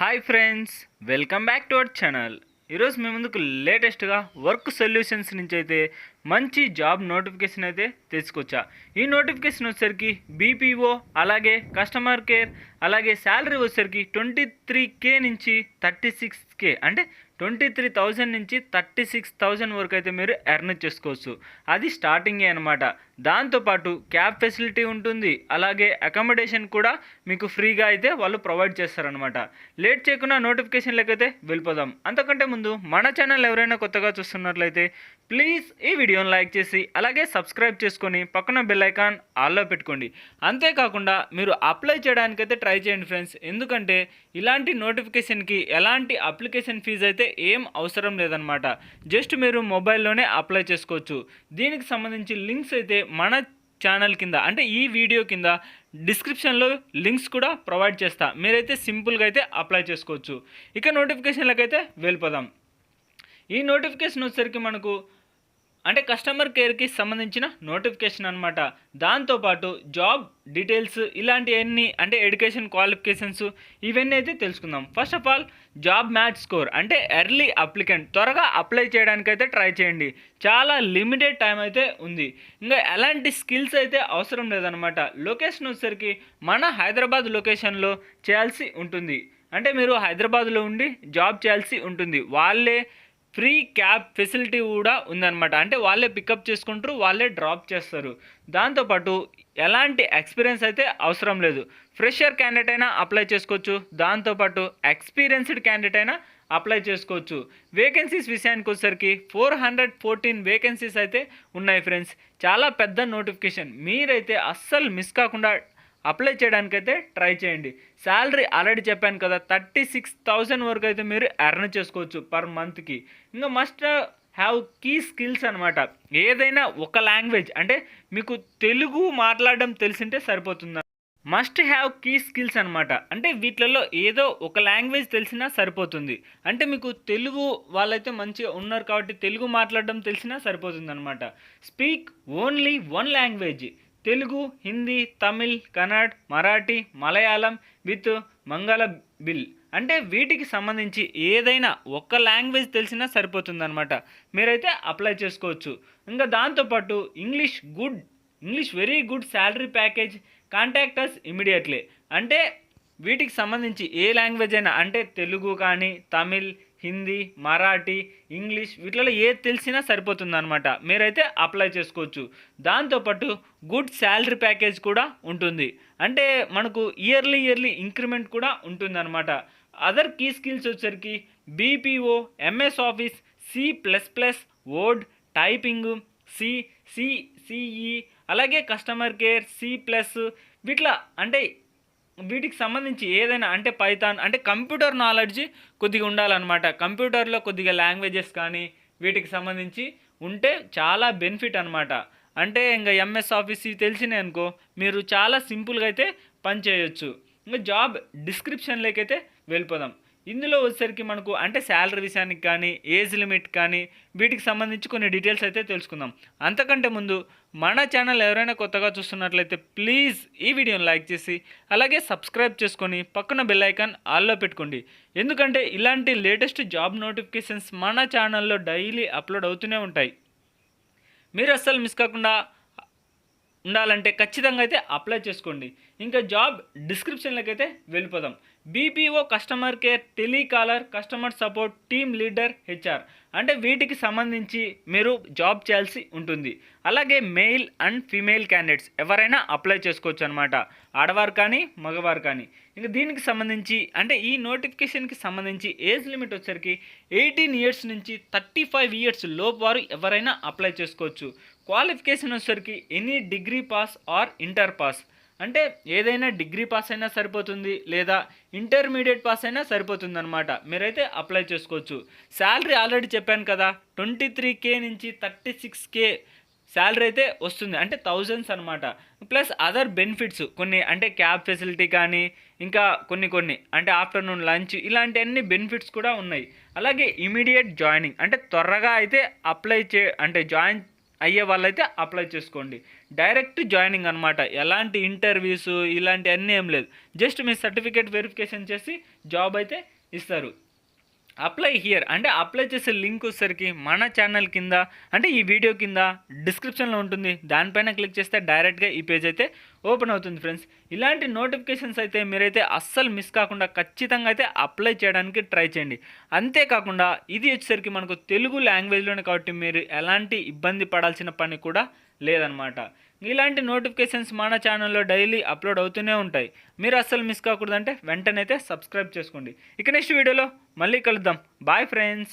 Hi friends, welcome back to our channel. ఈరోజు మీ ముందుకు లేటెస్ట్గా వర్క్ సొల్యూషన్స్ నుంచి అయితే మంచి జాబ్ నోటిఫికేషన్ అయితే తీసుకొచ్చా. ఈ నోటిఫికేషన్ వచ్చేసరికి బీపీఓ, అలాగే కస్టమర్ కేర్, అలాగే శాలరీ వచ్చేసరికి 23K నుంచి 36K, అంటే 23,000 నుంచి 36,000 వరకు అయితే మీరు ఎర్న్ చేసుకోవచ్చు. అది స్టార్టింగే అనమాట. దాంతోపాటు క్యాబ్ ఫెసిలిటీ ఉంటుంది, అలాగే అకామిడేషన్ కూడా మీకు ఫ్రీగా అయితే వాళ్ళు ప్రొవైడ్ చేస్తారనమాట. లేట్ చేయకుండా నోటిఫికేషన్లకు అయితే వెళ్ళిపోదాం. అంతకంటే ముందు మన ఛానల్ ఎవరైనా కొత్తగా చూస్తున్నట్లయితే ప్లీజ్ ఈ వీడియోని లైక్ చేసి అలాగే సబ్స్క్రైబ్ చేసుకొని పక్కన బెల్ ఐకాన్ ఆల్లో పెట్టుకోండి. అంతేకాకుండా మీరు అప్లై చేయడానికైతే ట్రై చేయండి ఫ్రెండ్స్, ఎందుకంటే ఇలాంటి నోటిఫికేషన్కి ఎలాంటి అప్లికేషన్ ఫీజు అయితే ఏం అవసరం లేదనమాట. జస్ట్ మీరు మొబైల్లోనే అప్లై చేసుకోవచ్చు. దీనికి సంబంధించి లింక్స్ అయితే మన ఛానల్ కింద, అంటే ఈ వీడియో కింద డిస్క్రిప్షన్లో లింక్స్ కూడా ప్రొవైడ్ చేస్తా. మీరైతే సింపుల్గా అయితే అప్లై చేసుకోవచ్చు. ఇక నోటిఫికేషన్లకైతే వెళ్ళిపోదాం. ఈ నోటిఫికేషన్ వచ్చేసరికి మనకు అంటే కస్టమర్ కేర్కి సంబంధించిన నోటిఫికేషన్ అనమాట. దాంతోపాటు జాబ్ డీటెయిల్స్ ఇలాంటివన్నీ, అంటే ఎడ్యుకేషన్ క్వాలిఫికేషన్స్ ఇవన్నీ అయితే తెలుసుకుందాం. First of all job match score, అంటే ఎర్లీ అప్లికెంట్ త్వరగా అప్లై చేయడానికైతే ట్రై చేయండి. చాలా లిమిటెడ్ టైం అయితే ఉంది. ఇంకా ఎలాంటి స్కిల్స్ అయితే అవసరం లేదనమాట. లొకేషన్ వచ్చేసరికి మన హైదరాబాద్ లొకేషన్లో చేయాల్సి ఉంటుంది. అంటే మీరు హైదరాబాద్లో ఉండి జాబ్ చేయాల్సి ఉంటుంది. వాళ్ళే ఫ్రీ క్యాబ్ ఫెసిలిటీ కూడా ఉందన్నమాట. అంటే వాళ్ళే పికప్ చేసుకుంటారు, వాళ్ళే డ్రాప్ చేస్తారు. దాంతోపాటు ఎలాంటి ఎక్స్పీరియన్స్ అయితే అవసరం లేదు. ఫ్రెషర్ క్యాండిడేట్ అయినా అప్లై చేసుకోవచ్చు. దాంతోపాటు ఎక్స్పీరియన్స్డ్ క్యాండిడేట్ అయినా అప్లై చేసుకోవచ్చు. వేకెన్సీస్ విషయానికి వచ్చేసరికి 414 వేకెన్సీస్ అయితే ఉన్నాయి ఫ్రెండ్స్. చాలా పెద్ద నోటిఫికేషన్. మీరైతే అస్సలు మిస్ కాకుండా అప్లై చేయడానికైతే ట్రై చేయండి. శాలరీ ఆల్రెడీ చెప్పాను కదా, 36,000 వరకు అయితే మీరు ఎర్న్ చేసుకోవచ్చు పర్ మంత్కి. ఇంకా మస్ట్ హ్యావ్ కీ స్కిల్స్ అనమాట. ఏదైనా ఒక లాంగ్వేజ్, అంటే మీకు తెలుగు మాట్లాడడం తెలిసింటే సరిపోతుంది. మస్ట్ హ్యావ్ కీ స్కిల్స్ అనమాట. అంటే వీటిలలో ఏదో ఒక లాంగ్వేజ్ తెలిసినా సరిపోతుంది. అంటే మీకు తెలుగు వాళ్ళైతే మంచిగా ఉన్నారు కాబట్టి తెలుగు మాట్లాడడం తెలిసినా సరిపోతుంది అనమాట. Speak only one language. Telugu, Hindi, Tamil, Kannada, Marathi, Malayalam with మంగళ బిల్. అంటే వీటికి సంబంధించి ఏదైనా ఒక్క లాంగ్వేజ్ తెలిసినా సరిపోతుందన్నమాట. మీరైతే అప్లై చేసుకోవచ్చు. ఇంకా దాంతోపాటు English very good salary package, contact us immediately. అంటే వీటికి సంబంధించి ఏ లాంగ్వేజ్ అయినా, అంటే తెలుగు కానీ, తమిళ్, హిందీ, మరాఠీ, ఇంగ్లీష్ వీటిలో ఏది తెలిసినా సరిపోతుందన్నమాట. మీరైతే అప్లై చేసుకోవచ్చు. దాంతోపాటు గుడ్ శాలరీ ప్యాకేజ్ కూడా ఉంటుంది. అంటే మనకు ఇయర్లీ ఇంక్రిమెంట్ కూడా ఉంటుందన్నమాట. అదర్ కీ స్కిల్స్ వచ్చేసరికి BPO, MS office, C++, word, typing, CE, అలాగే కస్టమర్ కేర్, C+, వీటిలో అంటే వీటికి సంబంధించి ఏదైనా, అంటే పైథాన్, అంటే కంప్యూటర్ నాలెడ్జ్ కొద్దిగా ఉండాలన్నమాట. కంప్యూటర్లో కొద్దిగా లాంగ్వేజెస్ కానీ వీటికి సంబంధించి ఉంటే చాలా బెనిఫిట్ అనమాట. అంటే ఇంకా ఎంఎస్ ఆఫీస్ తెలిసినాయి అనుకో, మీరు చాలా సింపుల్గా అయితే పని చేయొచ్చు. ఇంకా జాబ్ డిస్క్రిప్షన్లోకి అయితే వెళ్ళిపోదాం. ఇందులో వచ్చేసరికి మనకు అంటే శాలరీ విషయానికి కానీ, ఏజ్ లిమిట్ కానీ వీటికి సంబంధించి కొన్ని డీటెయిల్స్ అయితే తెలుసుకుందాం. అంతకంటే ముందు మన ఛానల్ ఎవరైనా కొత్తగా చూస్తున్నట్లయితే ప్లీజ్ ఈ వీడియోని లైక్ చేసి అలాగే సబ్స్క్రైబ్ చేసుకొని పక్కన బెల్ ఐకాన్ ఆల్లో పెట్టుకోండి. ఎందుకంటే ఇలాంటి లేటెస్ట్ జాబ్ నోటిఫికేషన్స్ మన ఛానల్లో డైలీ అప్లోడ్ అవుతూనే ఉంటాయి. మీరు అస్సలు మిస్ కాకుండా ఉండాలంటే ఖచ్చితంగా అయితే అప్లై చేసుకోండి. ఇంకా జాబ్ డిస్క్రిప్షన్లోకి అయితే వెళ్ళిపోదాం. BPO, customer care, telecaller, customer support, team leader, HR. అంటే వీటికి సంబంధించి మీరు జాబ్ చేయాల్సి ఉంటుంది. అలాగే మెయిల్ అండ్ ఫీమేల్ క్యాండిడేట్స్ ఎవరైనా అప్లై చేసుకోవచ్చు అనమాట. ఆడవారు కానీ మగవారు కానీ. ఇంకా దీనికి సంబంధించి అంటే ఈ నోటిఫికేషన్కి సంబంధించి ఏజ్ లిమిట్ వచ్చేసరికి 18 ఇయర్స్ నుంచి 35 ఇయర్స్ లోపు వారు ఎవరైనా అప్లై చేసుకోవచ్చు. క్వాలిఫికేషన్ వచ్చేసరికి any degree pass or inter pass. అంటే ఏదైనా డిగ్రీ పాస్ అయినా సరిపోతుంది, లేదా ఇంటర్మీడియట్ పాస్ అయినా సరిపోతుంది అనమాట. మీరైతే అప్లై చేసుకోవచ్చు. శాలరీ ఆల్రెడీ చెప్పాను కదా, 23K నుంచి 36K శాలరీ అయితే వస్తుంది. అంటే థౌజండ్స్ అనమాట. ప్లస్ అదర్ బెనిఫిట్స్ కొన్ని, అంటే క్యాబ్ ఫెసిలిటీ కానీ, ఇంకా కొన్ని అంటే ఆఫ్టర్నూన్ లంచ్, ఇలాంటి అన్ని బెనిఫిట్స్ కూడా ఉన్నాయి. అలాగే ఇమీడియట్ జాయినింగ్, అంటే త్వరగా అయితే అప్లై అంటే జాయిన్ అయ్యే వాళ్ళైతే అప్లై చేసుకోండి. డైరెక్ట్ జాయినింగ్ అనమాట. ఎలాంటి ఇంటర్వ్యూస్ ఇలాంటివన్నీ ఏం లేదు. జస్ట్ మీ సర్టిఫికేట్ వెరిఫికేషన్ చేసి జాబ్ అయితే ఇస్తారు. అప్లై హియర్ అంటే అప్లై చేసే లింక్ వచ్చేసరికి మన ఛానల్ కింద అంటే ఈ వీడియో కింద డిస్క్రిప్షన్లో ఉంటుంది. దానిపైన క్లిక్ చేస్తే డైరెక్ట్గా ఈ పేజ్ అయితే ఓపెన్ అవుతుంది ఫ్రెండ్స్. ఇలాంటి నోటిఫికేషన్స్ అయితే మీరైతే అస్సలు మిస్ కాకుండా ఖచ్చితంగా అయితే అప్లై చేయడానికి ట్రై చేయండి. అంతేకాకుండా ఇది వచ్చేసరికి మనకు తెలుగు లాంగ్వేజ్లోనే కాబట్టి మీరు ఎలాంటి ఇబ్బంది పడాల్సిన పని కూడా లేదనమాట. ఇలాంటి నోటిఫికేషన్స్ మన ఛానల్లో డైలీ అప్లోడ్ అవుతూనే ఉంటాయి. మీరు అస్సలు మిస్ కాకూడదంటే వెంటనే అయితే సబ్స్క్రైబ్ చేసుకోండి. ఇక నెక్స్ట్ వీడియోలో మళ్ళీ కలుద్దాం. Bye friends.